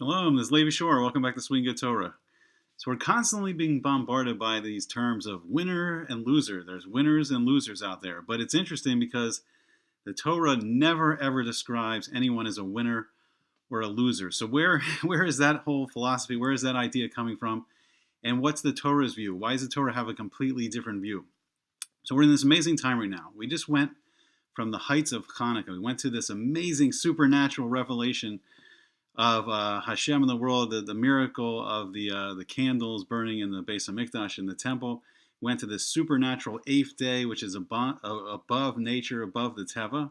Shalom, this is Levi Shore. Welcome back to Swing Good Torah. So we're constantly being bombarded by these terms of winner and loser. There's winners and losers out there. But it's interesting because the Torah never ever describes anyone as a winner or a loser. So where is that whole philosophy? Where is that idea coming from? And what's the Torah's view? Why does the Torah have a completely different view? So we're in this amazing time right now. We just went from the heights of Chanukah. We went to this amazing supernatural revelation of Hashem in the world, the miracle of the candles burning in the Beis Hamikdash in the temple. Went to this supernatural eighth day, which is above nature, above the Teva.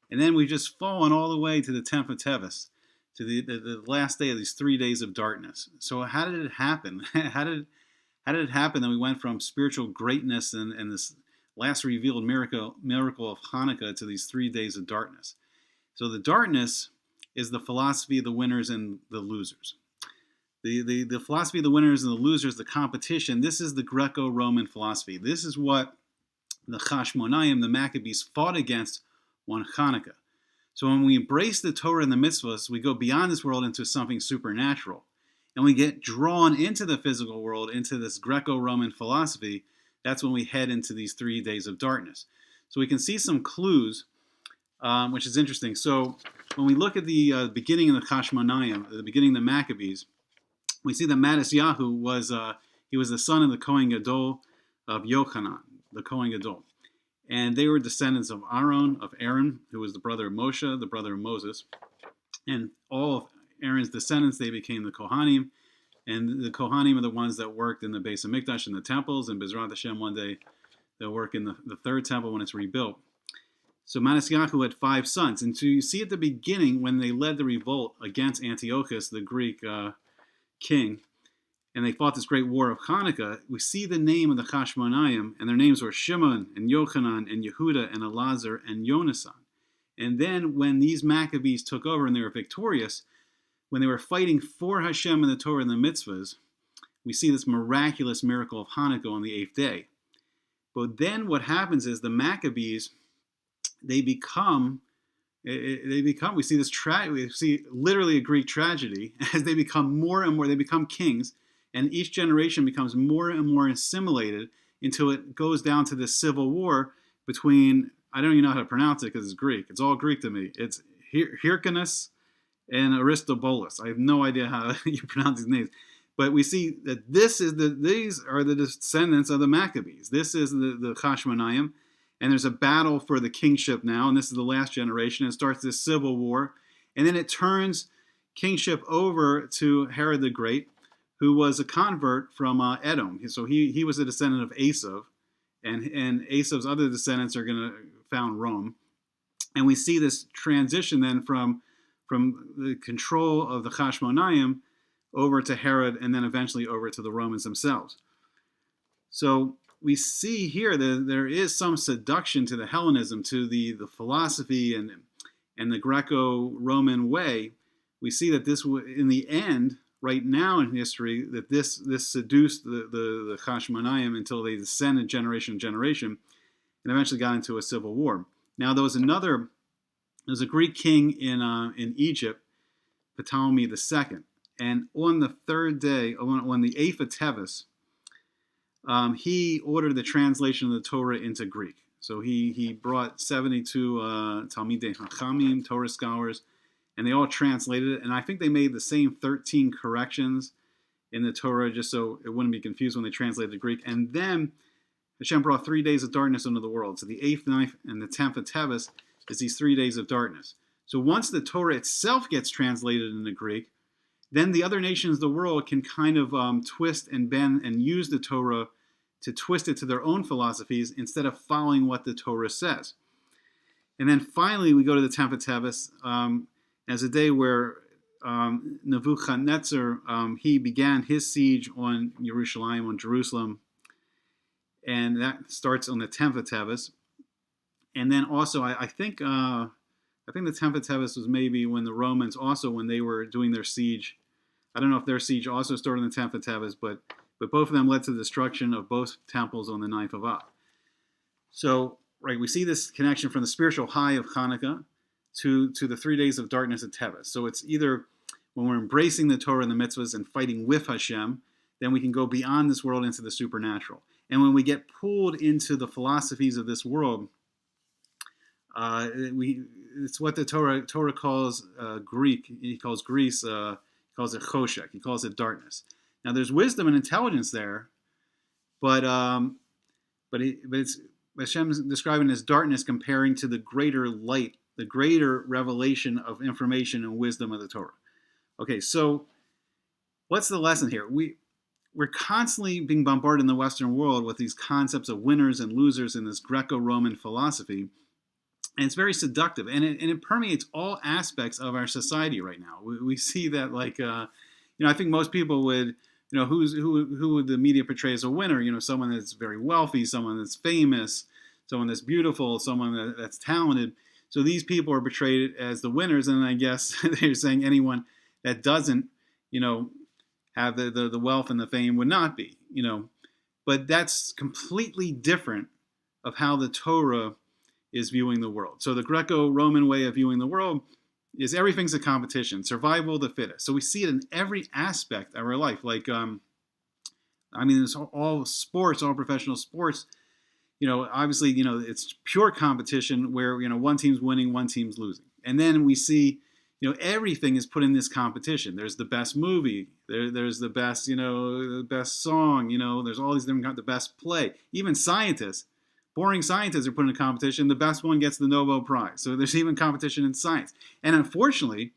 And then we've just fallen all the way to the 10th of Tevet, to the last day of these 3 days of darkness. So how did it happen? how did it happen that we went from spiritual greatness and this last revealed miracle of Chanukah to these 3 days of darkness? So the darkness is the philosophy of the winners and the losers. The philosophy of the winners and the losers, the competition, this is the Greco-Roman philosophy. This is what the Hashmonaim, the Maccabees, fought against on Chanukah. So when we embrace the Torah and the mitzvahs, we go beyond this world into something supernatural. And we get drawn into the physical world, into this Greco-Roman philosophy. That's when we head into these 3 days of darkness. So we can see some clues, which is interesting. So when we look at the beginning of the Hashmonaim, the beginning of the Maccabees, we see that Mattisyahu was the son of the Kohen Gadol of Yochanan, the Kohen Gadol. And they were descendants of Aaron, who was the brother of Moshe, the brother of Moses. And all of Aaron's descendants, they became the Kohanim. And the Kohanim are the ones that worked in the Beis Hamikdash in the temples. And Bezrat Hashem, one day, they'll work in the third temple when it's rebuilt. So Mattisyahu had 5 sons. And so you see at the beginning, when they led the revolt against Antiochus, the Greek king, and they fought this great war of Chanukah, we see the name of the Hashmonaim, and their names were Shimon and Yochanan and Yehuda and Elazar and Yonasan. And then when these Maccabees took over and they were victorious, when they were fighting for Hashem and the Torah and the mitzvahs, we see this miraculous miracle of Hanukkah on the 8th day. But then what happens is the Maccabees, we see this we see literally a Greek tragedy as they become more and more, they become kings, and each generation becomes more and more assimilated until it goes down to this civil war between, I don't even know how to pronounce it because it's Greek. It's all Greek to me. It's Hyrcanus and Aristobulus. I have no idea how you pronounce these names. But we see that these are the descendants of the Maccabees. This is the Hashmonaim. And there's a battle for the kingship now, and this is the last generation. It starts this civil war, and then it turns kingship over to Herod the Great, who was a convert from Edom. So he was a descendant of Esav, and Esav's other descendants are going to found Rome. And we see this transition then from the control of the Hashmonaim over to Herod, and then eventually over to the Romans themselves. So we see here that there is some seduction to the Hellenism, to the philosophy and the Greco-Roman way. We see that this, in the end, right now in history, that this seduced the Hashmonaim until they descended generation to generation, and eventually got into a civil war. Now there was a Greek king in Egypt, Ptolemy II, and on the 3rd day, on the 8th of Tevet, he ordered the translation of the Torah into Greek. So he brought 72 Talmidei Chachamim, Torah scholars, and they all translated it. And I think they made the same 13 corrections in the Torah just so it wouldn't be confused when they translated the Greek. And then Hashem brought 3 days of darkness into the world. So the 8th, 9th, and the 10th of Tevet is these 3 days of darkness. So once the Torah itself gets translated into Greek, then the other nations of the world can kind of twist and bend and use the Torah to twist it to their own philosophies instead of following what the Torah says. And then finally, we go to the 10th of Tevet as a day where Nebuchadnezzar, he began his siege on Jerusalem, and that starts on the 10th of Tevet. And then also, I think the 10th of Tevet was maybe when the Romans also, when they were doing their siege, I don't know if their siege also started on the 10th of Tevet, but both of them led to the destruction of both temples on the 9th of Av. So, right, we see this connection from the spiritual high of Chanukah to the 3 days of darkness at Tevet. So it's either when we're embracing the Torah and the mitzvahs and fighting with Hashem, then we can go beyond this world into the supernatural. And when we get pulled into the philosophies of this world, it's what the Torah calls Greek. He calls Greece. He calls it choshek. He calls it darkness. Now, there's wisdom and intelligence there, but it's Hashem's describing as darkness, comparing to the greater light, the greater revelation of information and wisdom of the Torah. Okay, so what's the lesson here? We're constantly being bombarded in the Western world with these concepts of winners and losers in this Greco-Roman philosophy. And it's very seductive, and it permeates all aspects of our society right now. We see that, like, I think most people would, who would the media portray as a winner? Someone that's very wealthy, someone that's famous, someone that's beautiful, someone that's talented. So these people are portrayed as the winners, and I guess they're saying anyone that doesn't, have the wealth and the fame would not be, But that's completely different of how the Torah is viewing the world. So the Greco-Roman way of viewing the world is everything's a competition, survival of the fittest. So we see it in every aspect of our life. Like, it's all sports, all professional sports. Obviously, it's pure competition where, one team's winning, one team's losing. And then we see, everything is put in this competition. There's the best movie. There's the best, the best song. There's all these different, the best play. Even scientists. Boring scientists are put in a competition. The best one gets the Nobel Prize. So there's even competition in science. And unfortunately,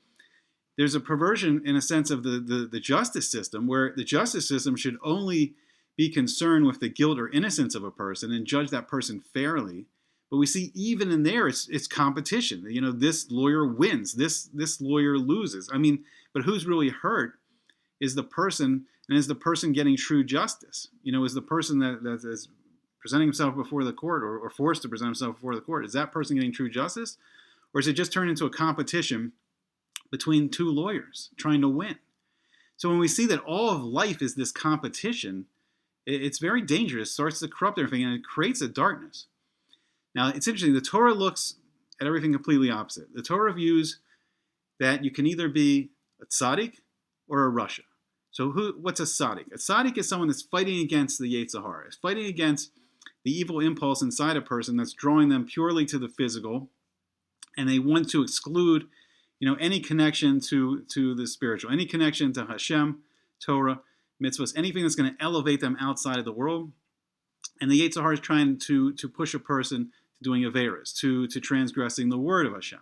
there's a perversion in a sense of the justice system, where the justice system should only be concerned with the guilt or innocence of a person and judge that person fairly. But we see even in there, it's competition. This lawyer wins. This lawyer loses. But who's really hurt is the person, and is the person getting true justice? Is the person that is presenting himself before the court, or forced to present himself before the court, is that person getting true justice? Or is it just turned into a competition between two lawyers trying to win? So when we see that all of life is this competition, it's very dangerous. It starts to corrupt everything, and it creates a darkness. Now, it's interesting. The Torah looks at everything completely opposite. The Torah views that you can either be a tzaddik or a rasha. So what's a tzaddik? A tzaddik is someone that's fighting against the Yetzer Hara. It's fighting against the evil impulse inside a person that's drawing them purely to the physical, and they want to exclude, any connection to the spiritual, any connection to Hashem, Torah, mitzvahs, anything that's going to elevate them outside of the world. And the Yetzer Hara is trying to push a person to doing averos, to transgressing the word of Hashem.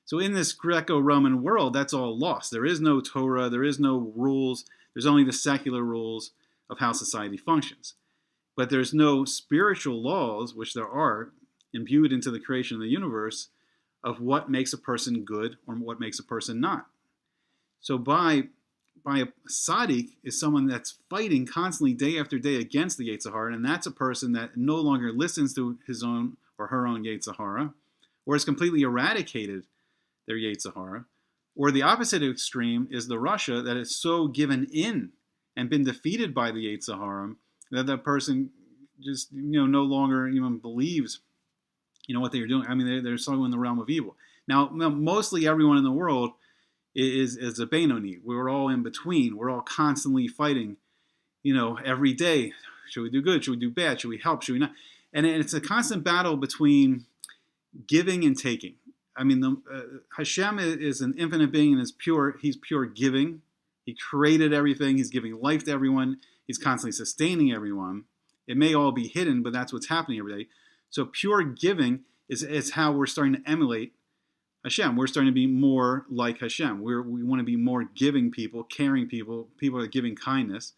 So in this Greco-Roman world, that's all lost. There is no Torah, there is no rules, there's only the secular rules of how society functions. But there's no spiritual laws, which there are, imbued into the creation of the universe, of what makes a person good or what makes a person not. So by a tzaddik is someone that's fighting constantly day after day against the Yetzer Hara, and that's a person that no longer listens to his own or her own Yetzer Hara, or has completely eradicated their Yetzer Hara. Or the opposite extreme is the rasha that is so given in and been defeated by the Yetzer Hara that person just no longer even believes what they're doing. They're so in the realm of evil. Now mostly everyone in the world is a Benoni. We're all in between. We're all constantly fighting, every day. Should we do good? Should we do bad? Should we help? Should we not? And it's a constant battle between giving and taking. Hashem is an infinite being and is pure. He's pure giving. He created everything. He's giving life to everyone. He's constantly sustaining everyone. It may all be hidden, but that's what's happening every day. So pure giving is how we're starting to emulate Hashem. We're starting to be more like Hashem. We want to be more giving people, caring people that are giving kindness,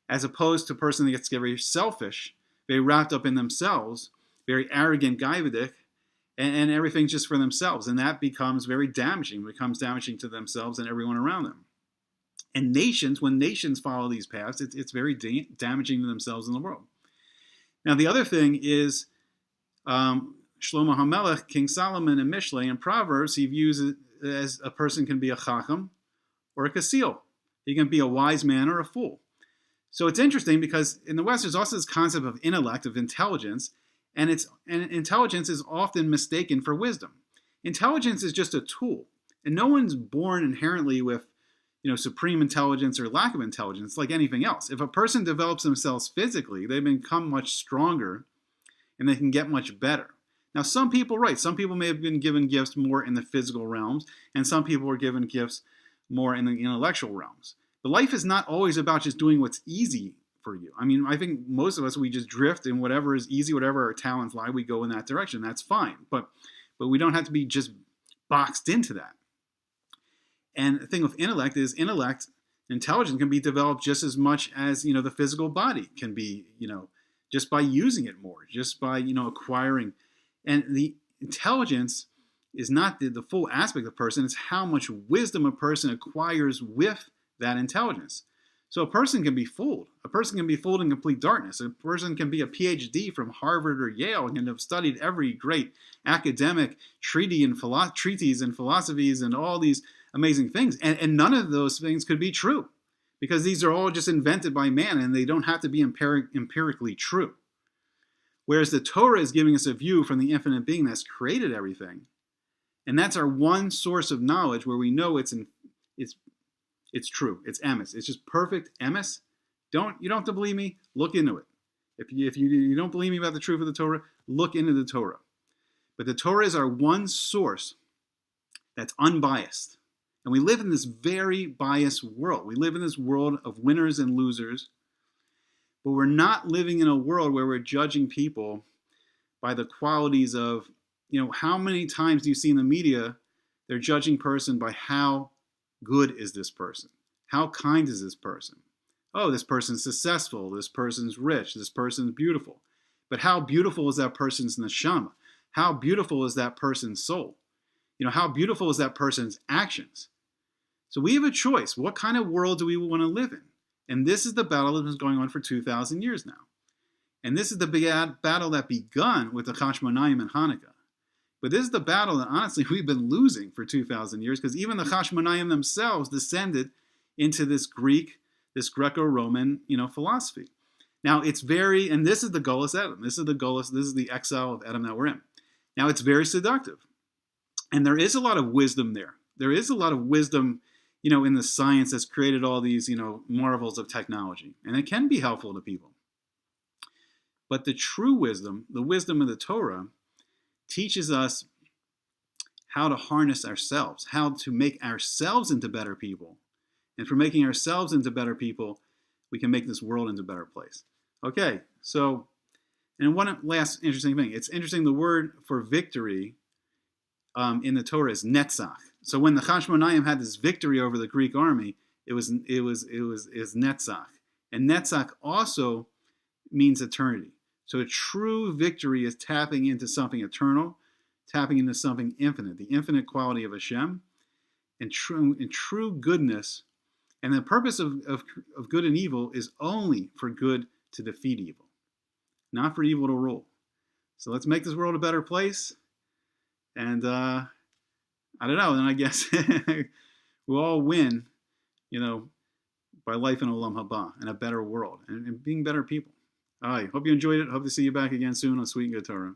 as opposed to a person that gets very selfish, very wrapped up in themselves, very arrogant, gaivadik, and everything's just for themselves. And that becomes very damaging. It becomes damaging to themselves and everyone around them. And when nations follow these paths, it's very damaging to themselves and the world. Now, the other thing is Shlomo HaMelech, King Solomon, in Mishlei and Proverbs, he views it as a person can be a chacham or a kasil. He can be a wise man or a fool. So it's interesting because in the West, there's also this concept of intellect, of intelligence, and intelligence is often mistaken for wisdom. Intelligence is just a tool, and no one's born inherently with supreme intelligence or lack of intelligence. It's like anything else. If a person develops themselves physically, they become much stronger and they can get much better. Now, some people may have been given gifts more in the physical realms, and some people were given gifts more in the intellectual realms. But life is not always about just doing what's easy for you. I mean, I think most of us, we just drift, and whatever is easy, whatever our talents lie, we go in that direction. That's fine. But we don't have to be just boxed into that. And the thing with intelligence can be developed just as much as, the physical body can be, just by using it more, just by, acquiring. And the intelligence is not the full aspect of a person. It's how much wisdom a person acquires with that intelligence. So a person can be fooled. A person can be fooled in complete darkness. A person can be a PhD from Harvard or Yale and have studied every great academic treatise and philosophies and all these amazing things. And none of those things could be true, because these are all just invented by man and they don't have to be empirically true. Whereas the Torah is giving us a view from the infinite being that's created everything. And that's our one source of knowledge where we know it's true. It's emes. It's just perfect emes. You don't have to believe me? Look into it. If you don't believe me about the truth of the Torah, look into the Torah. But the Torah is our one source that's unbiased. And we live in this very biased world. We live in this world of winners and losers. But we're not living in a world where we're judging people by the qualities of, how many times do you see in the media they're judging person by how good is this person? How kind is this person? Oh, this person's successful. This person's rich. This person's beautiful. But how beautiful is that person's neshama? How beautiful is that person's soul? How beautiful is that person's actions? So we have a choice. What kind of world do we want to live in? And this is the battle that has been going on for 2,000 years now. And this is the big battle that begun with the Hashmonaim and Hanukkah. But this is the battle that, honestly, we've been losing for 2,000 years, because even the Hashmonaim themselves descended into this Greco-Roman, philosophy. Now, it's and this is the Golus Edom. This is the exile of Edom that we're in. Now, it's very seductive. And there is a lot of wisdom there. There is a lot of wisdom in the science that's created all these, marvels of technology. And it can be helpful to people. But the true wisdom, the wisdom of the Torah, teaches us how to harness ourselves, how to make ourselves into better people. And for making ourselves into better people, we can make this world into a better place. Okay, so, and one last interesting thing. It's interesting, the word for victory in the Torah is netzach. So when the Hashmonaim had this victory over the Greek army, it was netzach. And netzach also means eternity. So a true victory is tapping into something eternal, tapping into something infinite, the infinite quality of Hashem, and true goodness. And the purpose of good and evil is only for good to defeat evil, not for evil to rule. So let's make this world a better place. And I don't know, then I guess we'll all win, by life in Olam Haba, in a better world, and being better people. All right, hope you enjoyed it. Hope to see you back again soon on Sweet and Good Torah.